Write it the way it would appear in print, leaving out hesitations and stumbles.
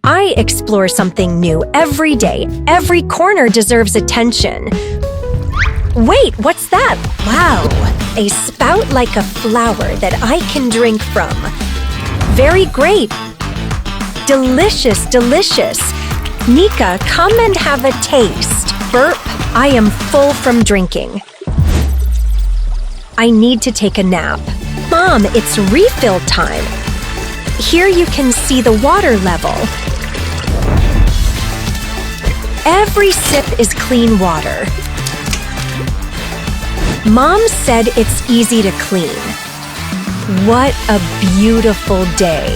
I explore something new every day. Every corner deserves attention. Wait, what's that? Wow, a spout like a flower that I can drink from. Very great. Delicious, delicious. Nika, come and have a taste. Burp, I am full from drinking. I need to take a nap. Mom, it's refill time. Here you can see the water level. Every sip is clean water. Mom said it's easy to clean. What a beautiful day.